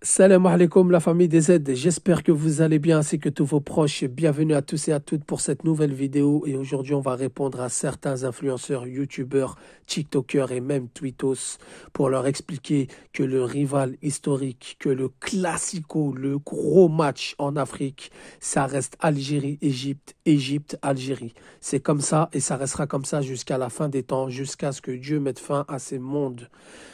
Salam alaikum la famille des Z, j'espère que vous allez bien ainsi que tous vos proches. Bienvenue à tous et à toutes pour cette nouvelle vidéo et aujourd'hui on va répondre à certains influenceurs, youtubeurs, tiktokers et même tweetos pour leur expliquer que le rival historique, que le classico, le gros match en Afrique, ça reste Algérie-Égypte, Égypte-Algérie. C'est comme ça et ça restera comme ça jusqu'à la fin des temps, jusqu'à ce que Dieu mette fin à ces mondes.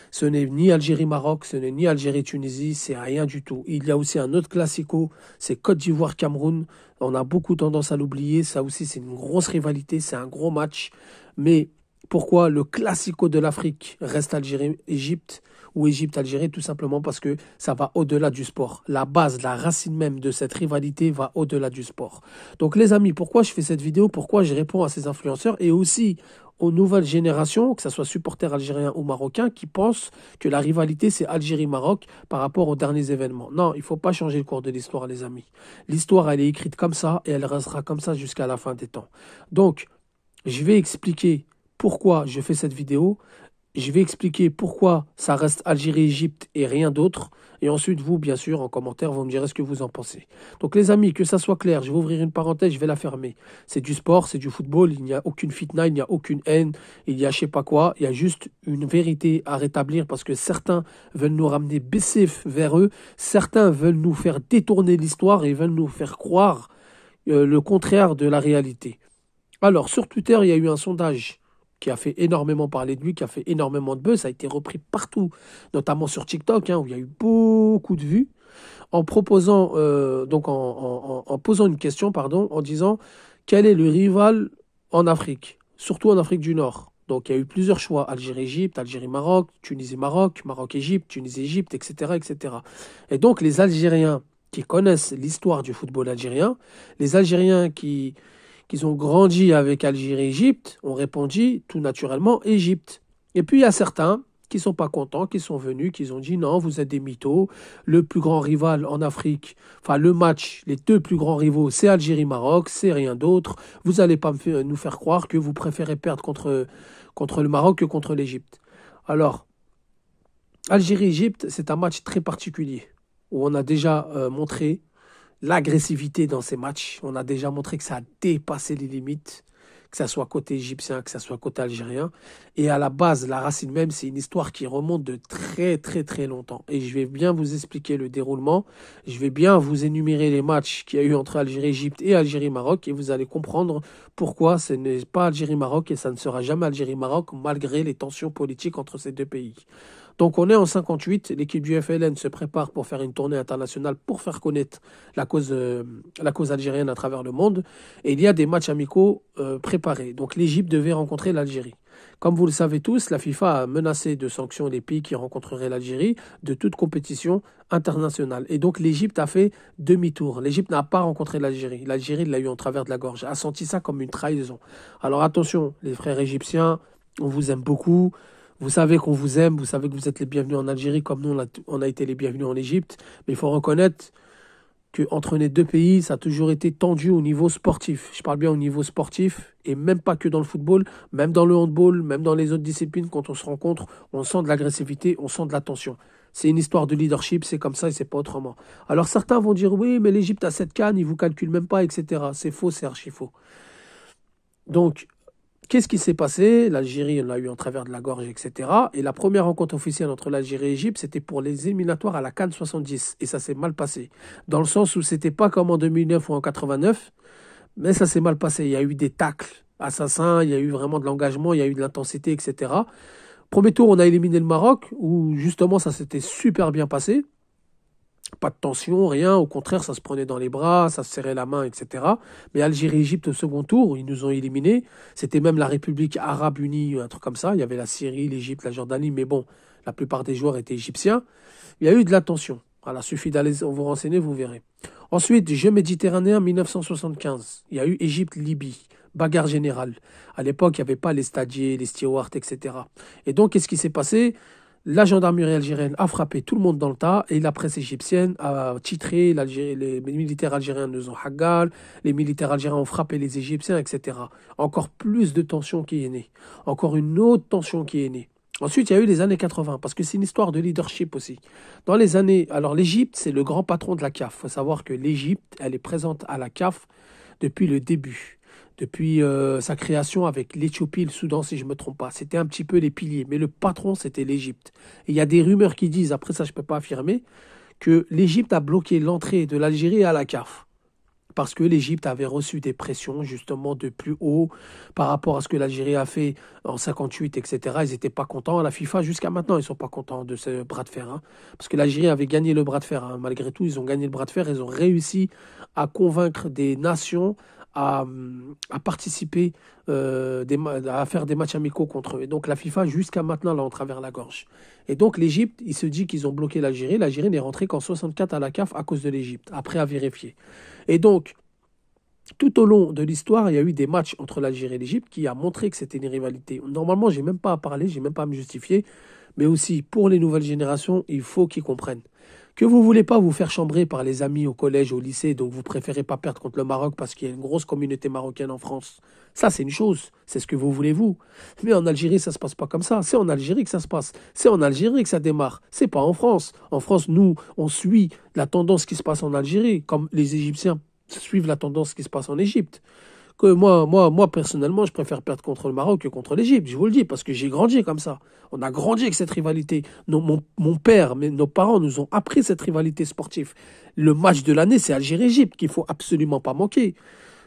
Ce n'est ni Algérie-Maroc, ce n'est ni Algérie-Tunisie, c'est rien du tout. Il y a aussi un autre classico, c'est Côte d'Ivoire-Cameroun. On a beaucoup tendance à l'oublier. Ça aussi, c'est une grosse rivalité, c'est un gros match. Mais pourquoi le classico de l'Afrique reste Algérie-Égypte ou Égypte-Algérie? Tout simplement parce que ça va au-delà du sport. La base, la racine même de cette rivalité va au-delà du sport. Donc les amis, pourquoi je fais cette vidéo? Pourquoi je réponds à ces influenceurs et aussi aux nouvelles générations, que ce soit supporters algériens ou marocains, qui pensent que la rivalité, c'est Algérie-Maroc par rapport aux derniers événements. Non, il ne faut pas changer le cours de l'histoire, les amis. L'histoire, elle est écrite comme ça et elle restera comme ça jusqu'à la fin des temps. Donc, je vais expliquer pourquoi je fais cette vidéo. Je vais expliquer pourquoi ça reste Algérie-Égypte et rien d'autre. Et ensuite, vous, bien sûr, en commentaire, vous me direz ce que vous en pensez. Donc, les amis, que ça soit clair, je vais ouvrir une parenthèse, je vais la fermer. C'est du sport, c'est du football, il n'y a aucune fitna, il n'y a aucune haine, il y a je sais pas quoi. Il y a juste une vérité à rétablir parce que certains veulent nous ramener Bessif vers eux, certains veulent nous faire détourner l'histoire et veulent nous faire croire le contraire de la réalité. Alors, sur Twitter, il y a eu un sondage qui a fait énormément parler de lui, qui a fait énormément de buzz. Ça a été repris partout, notamment sur TikTok, hein, où il y a eu beaucoup de vues, en proposant, en posant une question, pardon, en disant quel est le rival en Afrique, surtout en Afrique du Nord. Donc, il y a eu plusieurs choix, Algérie-Égypte, Algérie-Maroc, Tunisie-Maroc, Maroc-Égypte, Tunisie-Égypte, etc., etc. Et donc, les Algériens qui connaissent l'histoire du football algérien, les Algériens qui ont grandi avec Algérie-Égypte ont répondu tout naturellement Égypte. Et puis il y a certains qui sont pas contents, qui sont venus, qui ont dit non, vous êtes des mythos. Le plus grand rival en Afrique, enfin le match, les deux plus grands rivaux, c'est Algérie-Maroc, c'est rien d'autre. Vous n'allez pas nous faire croire que vous préférez perdre contre le Maroc que contre l'Égypte. Alors, Algérie-Égypte, c'est un match très particulier où on a déjà montré l'agressivité dans ces matchs. On a déjà montré que ça a dépassé les limites, que ça soit côté égyptien, que ça soit côté algérien. Et à la base, la racine même, c'est une histoire qui remonte de très très très longtemps. Et je vais bien vous expliquer le déroulement. Je vais bien vous énumérer les matchs qu'il y a eu entre Algérie-Égypte et Algérie-Maroc. Et vous allez comprendre pourquoi ce n'est pas Algérie-Maroc et ça ne sera jamais Algérie-Maroc malgré les tensions politiques entre ces deux pays. Donc on est en 58, l'équipe du FLN se prépare pour faire une tournée internationale pour faire connaître la cause algérienne à travers le monde. Et il y a des matchs amicaux préparés. Donc l'Égypte devait rencontrer l'Algérie. Comme vous le savez tous, la FIFA a menacé de sanctions les pays qui rencontreraient l'Algérie de toute compétition internationale. Et donc l'Égypte a fait demi-tour. L'Égypte n'a pas rencontré l'Algérie. L'Algérie l'a eu en travers de la gorge, a senti ça comme une trahison. Alors attention, les frères égyptiens, on vous aime beaucoup. Vous savez qu'on vous aime, vous savez que vous êtes les bienvenus en Algérie comme nous, on a été les bienvenus en Égypte. Mais il faut reconnaître qu'entre les deux pays, ça a toujours été tendu au niveau sportif. Je parle bien au niveau sportif et même pas que dans le football, même dans le handball, même dans les autres disciplines, quand on se rencontre, on sent de l'agressivité, on sent de la tension. C'est une histoire de leadership, c'est comme ça et c'est pas autrement. Alors certains vont dire oui, mais l'Égypte a cette canne, ils vous calculent même pas, etc. C'est faux, c'est archi faux. Donc, qu'est-ce qui s'est passé? L'Algérie, on l'a eu en travers de la gorge, etc. Et la première rencontre officielle entre l'Algérie et l'Égypte, c'était pour les éliminatoires à la CAN 70. Et ça s'est mal passé. Dans le sens où c'était pas comme en 2009 ou en 89, mais ça s'est mal passé. Il y a eu des tacles assassins, il y a eu vraiment de l'engagement, il y a eu de l'intensité, etc. Premier tour, on a éliminé le Maroc, où justement ça s'était super bien passé. Pas de tension, rien. Au contraire, ça se prenait dans les bras, ça se serrait la main, etc. Mais Algérie-Égypte au second tour, ils nous ont éliminés. C'était même la République arabe unie, un truc comme ça. Il y avait la Syrie, l'Égypte, la Jordanie, mais bon, la plupart des joueurs étaient égyptiens. Il y a eu de la tension. Voilà, suffit d'aller vous renseigner, vous verrez. Ensuite, Jeux méditerranéens 1975. Il y a eu Égypte-Libye. Bagarre générale. À l'époque, il n'y avait pas les stadiers, les stewards, etc. Et donc, qu'est-ce qui s'est passé? La gendarmerie algérienne a frappé tout le monde dans le tas et la presse égyptienne a titré les militaires algériens nous ont hagal, les militaires algériens ont frappé les Égyptiens, etc. Encore plus de tension qui est née. Encore une autre tension qui est née. Ensuite, il y a eu les années 80, parce que c'est une histoire de leadership aussi. Dans les années... Alors, l'Égypte, c'est le grand patron de la CAF. Il faut savoir que l'Égypte, elle est présente à la CAF depuis le début, depuis sa création avec l'Éthiopie et le Soudan, si je ne me trompe pas. C'était un petit peu les piliers, mais le patron, c'était l'Égypte. Et il y a des rumeurs qui disent, après ça, je ne peux pas affirmer, que l'Égypte a bloqué l'entrée de l'Algérie à la CAF parce que l'Égypte avait reçu des pressions justement de plus haut par rapport à ce que l'Algérie a fait en 58, etc. Ils n'étaient pas contents. La FIFA, jusqu'à maintenant, ils ne sont pas contents de ce bras de fer. Hein, parce que l'Algérie avait gagné le bras de fer. Hein. Malgré tout, ils ont gagné le bras de fer. Ils ont réussi à convaincre des nations à, à participer, à faire des matchs amicaux contre eux. Et donc la FIFA, jusqu'à maintenant, là, en travers la gorge. Et donc l'Égypte, il se dit qu'ils ont bloqué l'Algérie. L'Algérie n'est rentrée qu'en 64 à la CAF à cause de l'Égypte, après à vérifier. Et donc, tout au long de l'histoire, il y a eu des matchs entre l'Algérie et l'Égypte qui a montré que c'était une rivalité. Normalement, j'ai même pas à parler, j'ai même pas à me justifier, mais aussi pour les nouvelles générations, il faut qu'ils comprennent que vous voulez pas vous faire chambrer par les amis au collège, au lycée, donc vous préférez pas perdre contre le Maroc parce qu'il y a une grosse communauté marocaine en France. Ça, c'est une chose, c'est ce que vous voulez vous. Mais en Algérie, ça se passe pas comme ça. C'est en Algérie que ça se passe. C'est en Algérie que ça démarre. C'est pas en France. En France, nous, on suit la tendance qui se passe en Algérie, comme les Égyptiens suivent la tendance qui se passe en Égypte. Que moi, personnellement, je préfère perdre contre le Maroc que contre l'Égypte, je vous le dis, parce que j'ai grandi comme ça. On a grandi avec cette rivalité. Mon père, nos parents nous ont appris cette rivalité sportive. Le match de l'année, c'est Algérie-Égypte, qu'il faut absolument pas manquer.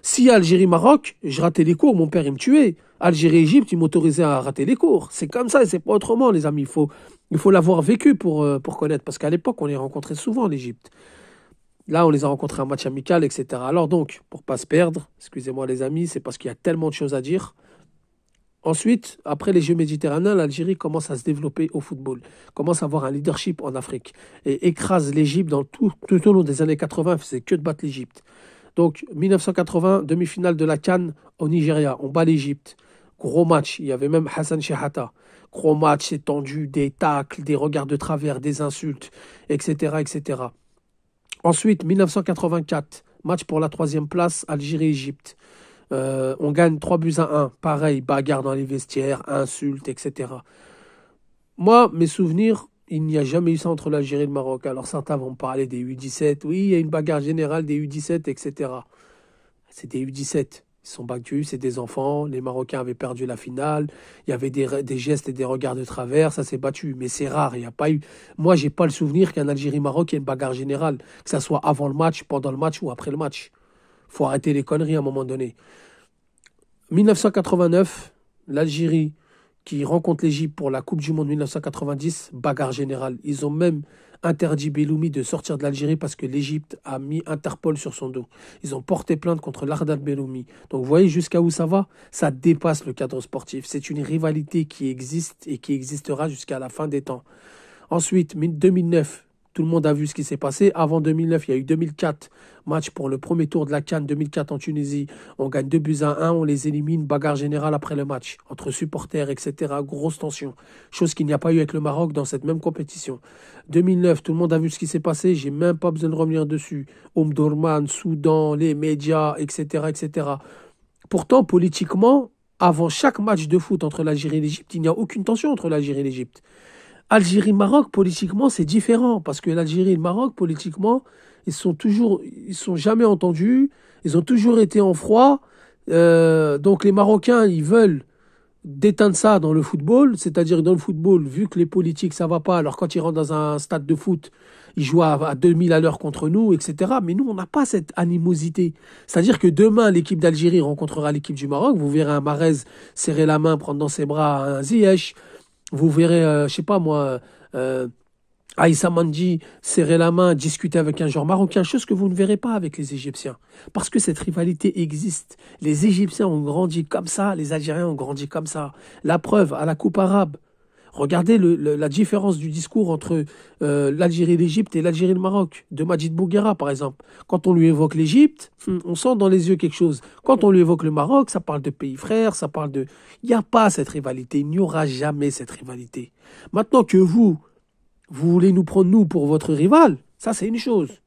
Si Algérie-Maroc, je ratais les cours, mon père, il me tuait. Algérie-Égypte, il m'autorisait à rater les cours. C'est comme ça et c'est pas autrement, les amis. Il faut l'avoir vécu pour connaître, parce qu'à l'époque, on les rencontrait souvent, l'Égypte. Là, on les a rencontrés en match amical, etc. Alors donc, pour pas se perdre, excusez-moi les amis, c'est parce qu'il y a tellement de choses à dire. Ensuite, après les Jeux méditerranéens, l'Algérie commence à se développer au football, commence à avoir un leadership en Afrique et écrase l'Égypte tout au long des années 80, elle faisait que de battre l'Égypte. Donc, 1980, demi-finale de la CAN au Nigeria, on bat l'Égypte. Gros match, il y avait même Hassan Shehata. Gros match, c'est tendu, des tacles, des regards de travers, des insultes, etc., etc. Ensuite, 1984, match pour la troisième place, Algérie-Égypte. On gagne 3-1. Pareil, bagarre dans les vestiaires, insultes, etc. Moi, mes souvenirs, il n'y a jamais eu ça entre l'Algérie et le Maroc. Alors certains vont me parler des U17. Oui, il y a une bagarre générale des U17, etc. C'est des U17. Ils sont battus, c'est des enfants. Les Marocains avaient perdu la finale. Il y avait des gestes et des regards de travers. Ça s'est battu. Mais c'est rare. Il y a pas eu. Moi, j'ai pas le souvenir qu'un Algérie-Maroc ait une bagarre générale. Que ça soit avant le match, pendant le match ou après le match. Faut arrêter les conneries à un moment donné. 1989, l'Algérie qui rencontre l'Égypte pour la Coupe du Monde 1990, bagarre générale. Ils ont même interdit Belloumi de sortir de l'Algérie parce que l'Égypte a mis Interpol sur son dos. Ils ont porté plainte contre l'Ardal Belloumi. Donc vous voyez jusqu'à où ça va? Ça dépasse le cadre sportif. C'est une rivalité qui existe et qui existera jusqu'à la fin des temps. Ensuite, 2009, tout le monde a vu ce qui s'est passé. Avant 2009, il y a eu 2004, match pour le premier tour de la CAN 2004 en Tunisie. On gagne 2-1, on les élimine, bagarre générale après le match, entre supporters, etc. Grosse tension. Chose qu'il n'y a pas eu avec le Maroc dans cette même compétition. 2009, tout le monde a vu ce qui s'est passé, j'ai même pas besoin de revenir dessus. Omdurman, Soudan, les médias, etc., etc. Pourtant, politiquement, avant chaque match de foot entre l'Algérie et l'Égypte, il n'y a aucune tension entre l'Algérie et l'Égypte. Algérie-Maroc, politiquement, c'est différent parce que l'Algérie et le Maroc, politiquement, ils sont jamais entendus, ils ont toujours été en froid. Donc les Marocains, ils veulent d'éteindre ça dans le football, c'est-à-dire dans le football, vu que les politiques, ça va pas, alors quand ils rentrent dans un stade de foot, ils jouent à 2000 à l'heure contre nous, etc. Mais nous, on n'a pas cette animosité. C'est-à-dire que demain, l'équipe d'Algérie rencontrera l'équipe du Maroc, vous verrez un Mahrez serrer la main, prendre dans ses bras un Ziyech, vous verrez, je sais pas moi, Aïssa Mandi serrer la main, discuter avec un joueur marocain, chose que vous ne verrez pas avec les Égyptiens. Parce que cette rivalité existe. Les Égyptiens ont grandi comme ça, les Algériens ont grandi comme ça. La preuve, à la Coupe arabe, regardez la différence du discours entre l'Algérie et l'Égypte et l'Algérie et le Maroc, de Majid Bouguera par exemple. Quand on lui évoque l'Égypte, on sent dans les yeux quelque chose. Quand on lui évoque le Maroc, ça parle de pays frères, ça parle de... Il n'y a pas cette rivalité, il n'y aura jamais cette rivalité. Maintenant que vous voulez nous prendre nous pour votre rival, ça c'est une chose.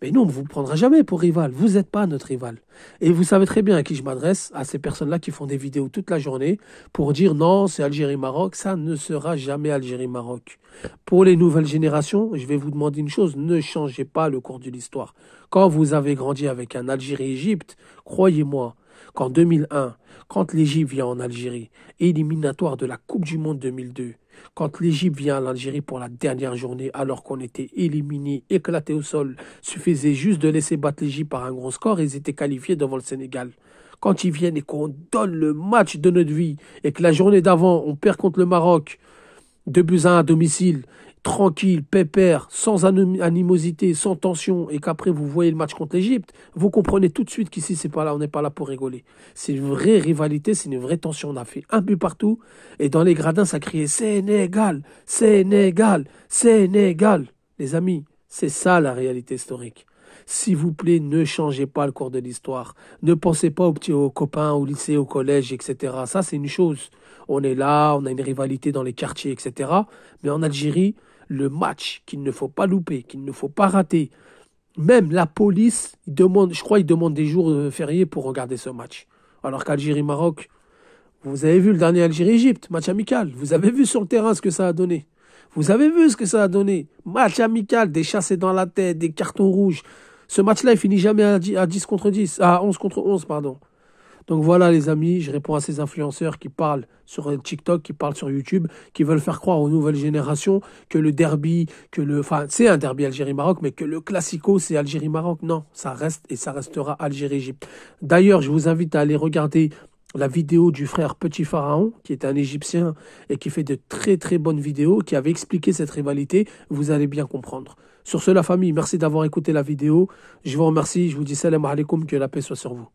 Mais nous, on ne vous prendra jamais pour rival. Vous n'êtes pas notre rival. Et vous savez très bien à qui je m'adresse, à ces personnes-là qui font des vidéos toute la journée pour dire non, c'est Algérie-Maroc. Ça ne sera jamais Algérie-Maroc. Pour les nouvelles générations, je vais vous demander une chose, ne changez pas le cours de l'histoire. Quand vous avez grandi avec un Algérie-Égypte, croyez-moi, qu'en 2001, quand l'Égypte vient en Algérie, éliminatoire de la Coupe du Monde 2002, quand l'Égypte vient en Algérie pour la dernière journée, alors qu'on était éliminés, éclatés au sol, suffisait juste de laisser battre l'Égypte par un gros score, et ils étaient qualifiés devant le Sénégal. Quand ils viennent et qu'on donne le match de notre vie, et que la journée d'avant, on perd contre le Maroc, 2-1 à domicile, tranquille, pépère, sans animosité, sans tension, et qu'après vous voyez le match contre l'Égypte, vous comprenez tout de suite qu'ici, c'est pas là, on n'est pas là pour rigoler. C'est une vraie rivalité, c'est une vraie tension. On a fait un but partout, et dans les gradins, ça criait Sénégal, Sénégal, Sénégal. Les amis, c'est ça la réalité historique. S'il vous plaît, ne changez pas le cours de l'histoire. Ne pensez pas aux petits, aux copains, au lycée, au collège, etc. Ça, c'est une chose. On est là, on a une rivalité dans les quartiers, etc. Mais en Algérie, le match qu'il ne faut pas louper, qu'il ne faut pas rater, même la police, je crois, ils demandent des jours fériés pour regarder ce match. Alors qu'Algérie-Maroc, vous avez vu le dernier Algérie-Égypte, match amical. Vous avez vu sur le terrain ce que ça a donné. Vous avez vu ce que ça a donné. Match amical, des chassés dans la tête, des cartons rouges. Ce match-là, il finit jamais à 10 contre 10, à 11 contre 11, pardon. Donc voilà les amis, je réponds à ces influenceurs qui parlent sur TikTok, qui parlent sur YouTube, qui veulent faire croire aux nouvelles générations que le derby, enfin c'est un derby Algérie-Maroc, mais que le classico c'est Algérie-Maroc. Non, ça reste et ça restera Algérie-Égypte. D'ailleurs, je vous invite à aller regarder la vidéo du frère Petit Pharaon, qui est un Égyptien et qui fait de très très bonnes vidéos, qui avait expliqué cette rivalité, vous allez bien comprendre. Sur ce, la famille, merci d'avoir écouté la vidéo. Je vous remercie, je vous dis salam alaikum, que la paix soit sur vous.